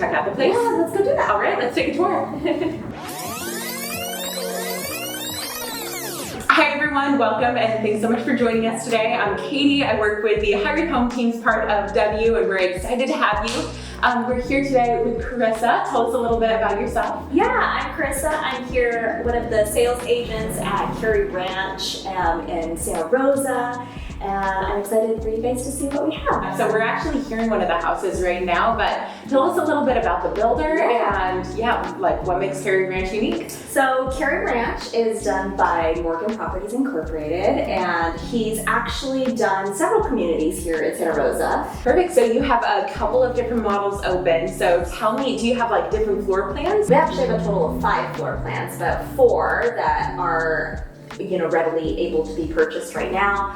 check out the place? Yeah, let's go do that. All right, let's take a tour. Hi everyone, welcome and thanks so much for joining us today. I'm Katie. I work with the Hybrid Home Teams part of W, and we're excited to have you. We're here today with Carissa. Tell us a little bit about yourself. Yeah, I'm Carissa. I'm here, one of the sales agents at Kerry Ranch in Santa Rosa, and I'm excited for you guys to see what we have. So we're actually here in one of the houses right now, but tell us a little bit about the builder and like what makes Kerry Ranch unique. So Kerry Ranch is done by Morgan Properties Incorporated, and he's actually done several communities here in Santa Rosa. Perfect. So you have a couple of different models open. So tell me, do you have like different floor plans? We actually have a total of 5 floor plans, but 4 that are readily able to be purchased right now.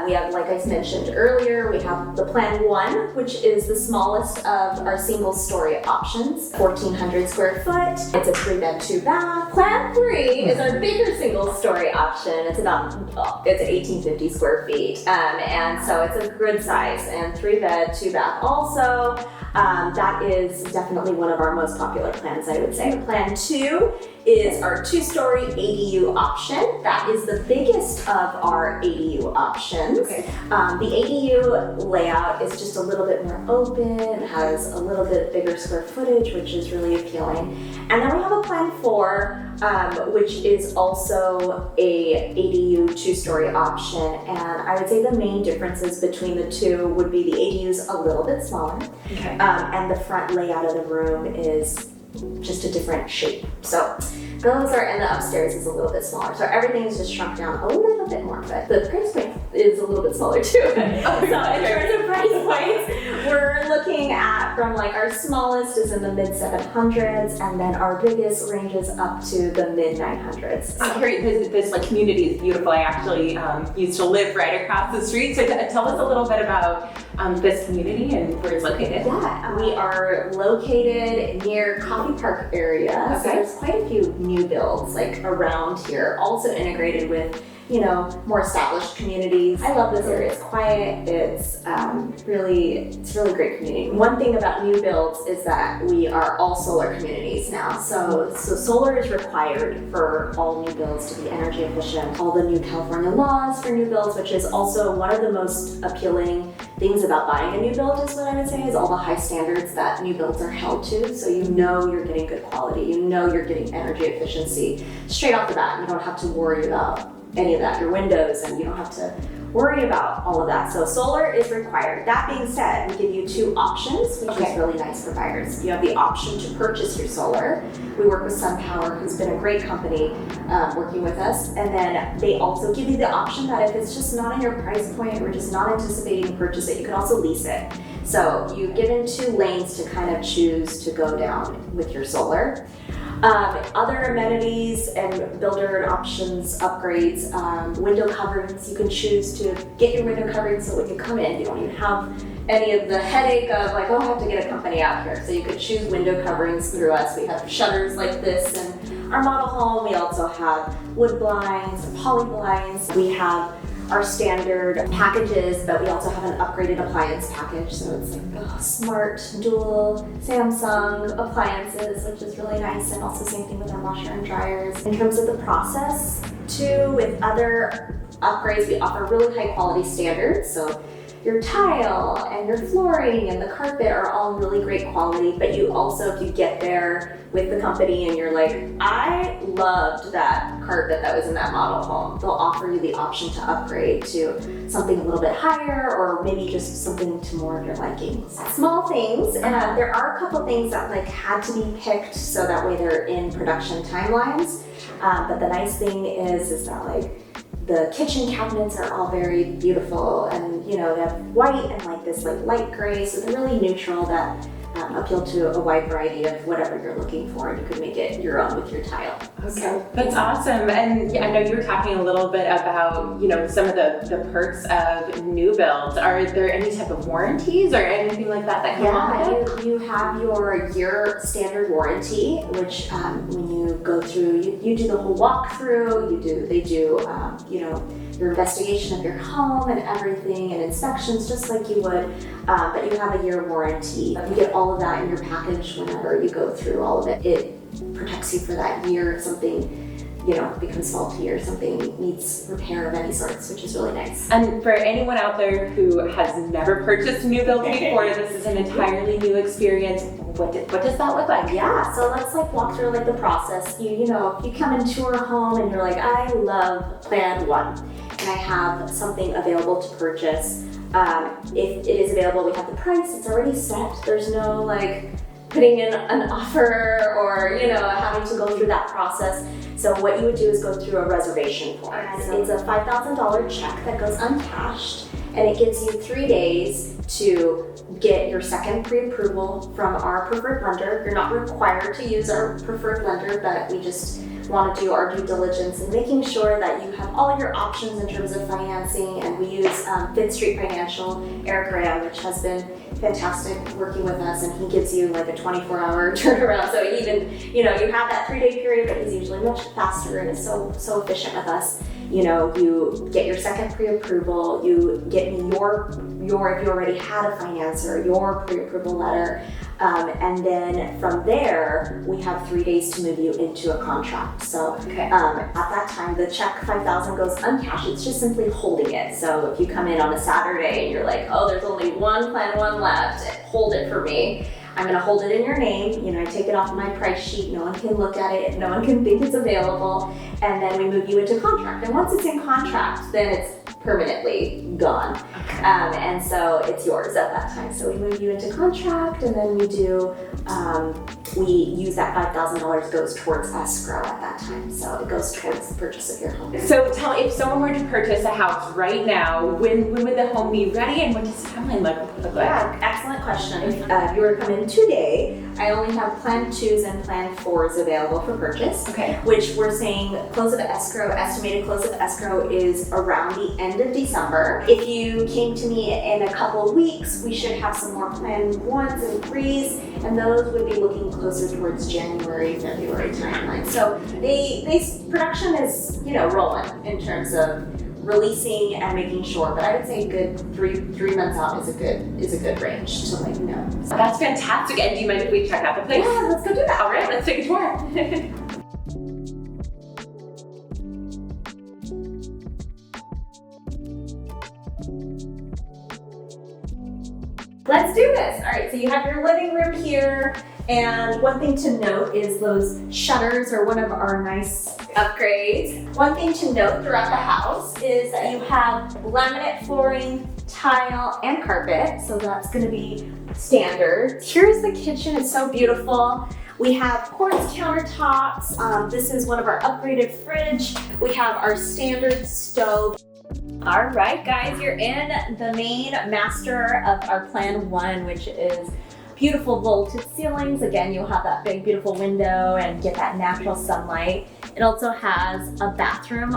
We have, like I mentioned earlier, we have the plan 1, which is the smallest of our single story options, 1,400 square foot. It's a 3-bed, 2-bath. Plan 3 is our bigger single story option. It's 1,850 square feet. And so it's a good size, and 3-bed, 2-bath also. That is definitely one of our most popular plans, I would say. Plan 2 is our 2-story ADU option. That is the biggest of our ADU options. Okay. The ADU layout is just a little bit more open. It has a little bit bigger square footage, which is really appealing. And then we have a plan 4, which is also a ADU 2-story option. And I would say the main differences between the two would be the ADU is a little bit smaller. Okay. And the front layout of the room is just a different shape. So those are, and the upstairs is a little bit smaller. So everything is just shrunk down a little bit more, but the price point is a little bit smaller too. So in terms of price points, we're looking at from like our smallest is in the mid 700s, and then our biggest ranges up to the mid 900s. Kerry, this like community is beautiful. I actually used to live right across the street. So tell us a little bit about this community and where it's located. Yeah, we are located near Coffee Park area. Okay. So there's quite a few new builds like around here, also integrated with more established communities. I love this area. It's quiet. It's really great community. One thing about new builds is that we are all solar communities now. So solar is required for all new builds to be energy efficient. All the new California laws for new builds, which is also one of the most appealing things about buying a new build, is what I would say, is all the high standards that new builds are held to. So you're getting good quality. You're getting energy efficiency straight off the bat. You don't have to worry about any of that, your windows, and you don't have to worry about all of that. So solar is required. That being said, we give you 2 options, which is really nice for buyers. You have the option to purchase your solar. We work with SunPower, who's been a great company working with us. And then they also give you the option that if it's just not in your price point, or just not anticipating to purchase it, you can also lease it. So you're given 2 lanes to kind of choose to go down with your solar. Other amenities and builder options, upgrades, window coverings. You can choose to get your window coverings so when you come in, you don't even have any of the headache of like, oh, I have to get a company out here. So you could choose window coverings through us. We have shutters like this in our model home. We also have wood blinds and poly blinds. We have our standard packages, but we also have an upgraded appliance package. So it's like smart dual Samsung appliances, which is really nice. And also same thing with our washer and dryers. In terms of the process too, with other upgrades, we offer really high quality standards. So your tile and your flooring and the carpet are all really great quality, but you also, if you get there with the company and you're like, I loved that carpet that was in that model home, they'll offer you the option to upgrade to something a little bit higher, or maybe just something to more of your liking. Small things, there are a couple things that like had to be picked so that way they're in production timelines, but the nice thing is that like the kitchen cabinets are all very beautiful, and they have white and like this like light gray, so they're really neutral that appeal to a wide variety of whatever you're looking for, and you could make it your own with your tile. Okay, so, that's awesome. And I know you were talking a little bit about some of the perks of new builds. Are there any type of warranties or anything like that come on with it? You have your year standard warranty, which when you go through, you do the whole walkthrough. They do your investigation of your home and everything, and inspections just like you would, but you have a year warranty. You get all of that in your package whenever you go through all of it. It protects you for that year if something becomes faulty or something needs repair of any sorts, which is really nice. And for anyone out there who has never purchased a new build before, this is an entirely new experience. What does that look like? Yeah, so let's walk through the process. You know, if you come into our home and you're like, I love Plan 1 and I have something available to purchase. If it is available, we have the price, it's already set. There's no putting in an offer or having to go through that process. So what you would do is go through a reservation form. It's a $5,000 check that goes uncashed, and it gives you 3 days to get your second pre-approval from our preferred lender. You're not required to use our preferred lender, but we just want to do our due diligence and making sure that you have all your options in terms of financing. And we use Fifth Street Financial, Eric Ram, which has been fantastic working with us, and he gives you a 24-hour turnaround. So even, you have that 3-day period, but he's usually much faster and is so efficient with us. You get your second pre-approval, you get me your if you already had a financer, your pre-approval letter, and then from there, we have 3 days to move you into a contract. So at that time, the check $5,000 goes uncashed. It's just simply holding it. So if you come in on a Saturday and you're like, oh, there's only one Plan 1 left, hold it for me. I'm gonna hold it in your name. I take it off my price sheet. No one can look at it. No one can think it's available. And then we move you into contract. And once it's in contract, then it's permanently gone. And so it's yours at that time. So we move you into contract, and then we use that $5,000 goes towards escrow at that time. So it goes towards the purchase of your home. So tell me, if someone were to purchase a house right now, when would the home be ready, and what does the timeline look like? Yeah, excellent question. If you were to come in today, I only have Plan 2s and Plan 4s available for purchase. Okay. Which we're saying estimated close of escrow is around the end of December. If you came to me in a couple of weeks, we should have some more Plan 1s and 3s, and those would be looking closer towards January, February timeline. So production is, rolling in terms of releasing and making sure, but I would say a good three months out is a good range to let you know. That's fantastic. And do you mind if we check out the place? Yeah, let's go do that. All right, let's take a tour. Let's do this. All right, so you have your living room here, and one thing to note is those shutters are one of our nice upgrades. One thing to note throughout the house is that you have laminate flooring, tile, and carpet, so that's gonna be standard. Here's the kitchen, it's so beautiful. We have quartz countertops. This is one of our upgraded fridge. We have our standard stove. All right, guys, you're in the main master of our Plan 1, which is beautiful vaulted ceilings. Again, you'll have that big, beautiful window and get that natural sunlight. It also has a bathroom.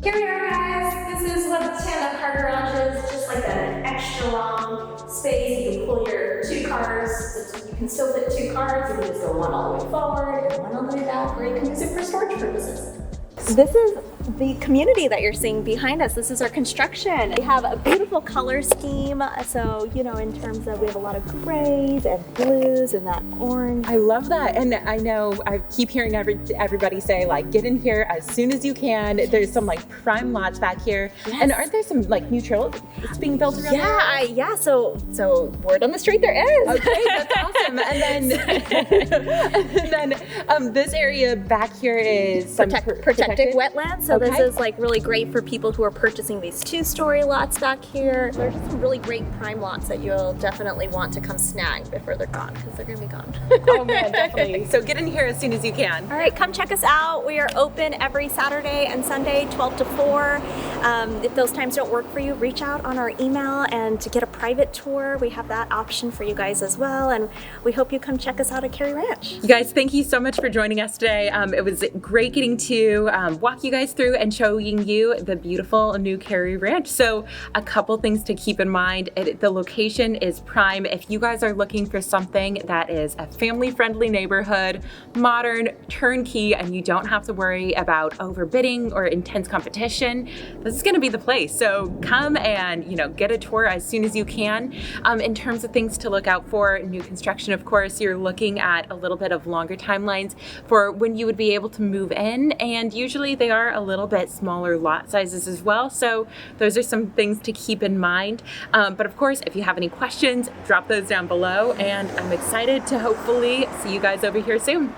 Here we are, guys. This is what the stand-up car garage is, just like an extra long space. You can pull your 2 cars. You can still fit 2 cars. You can just go one all the way forward and one all the way back, or you can use it for storage purposes. This is the community that you're seeing behind us. This is our construction. We have a beautiful color scheme. So, in terms of, we have a lot of grays and blues and that orange. I love that. And I know I keep hearing everybody say, get in here as soon as you can. There's some prime lots back here. Yes. And aren't there some new trails being built around there? Yeah. So word on the street there is. Okay, that's awesome. And then this area back here is some protected wetlands. So this is really great for people who are purchasing these 2-story lots back here. There's some really great prime lots that you'll definitely want to come snag before they're gone, because they're gonna be gone. Oh man, definitely. So get in here as soon as you can. All right, come check us out. We are open every Saturday and Sunday, 12 to 4. If those times don't work for you, reach out on our email, and to get a private tour, we have that option for you guys as well. And we hope you come check us out at Kerry Ranch. You guys, thank you so much for joining us today. It was great getting to walk you guys through through and showing you the beautiful new Kerry Ranch. So a couple things to keep in mind. The location is prime. If you guys are looking for something that is a family-friendly neighborhood, modern, turnkey, and you don't have to worry about overbidding or intense competition, this is gonna be the place. So come and get a tour as soon as you can. In terms of things to look out for, new construction, of course, you're looking at a little bit of longer timelines for when you would be able to move in, and usually they are a little bit smaller lot sizes as well. So those are some things to keep in mind. But of course, if you have any questions, drop those down below, and I'm excited to hopefully see you guys over here soon.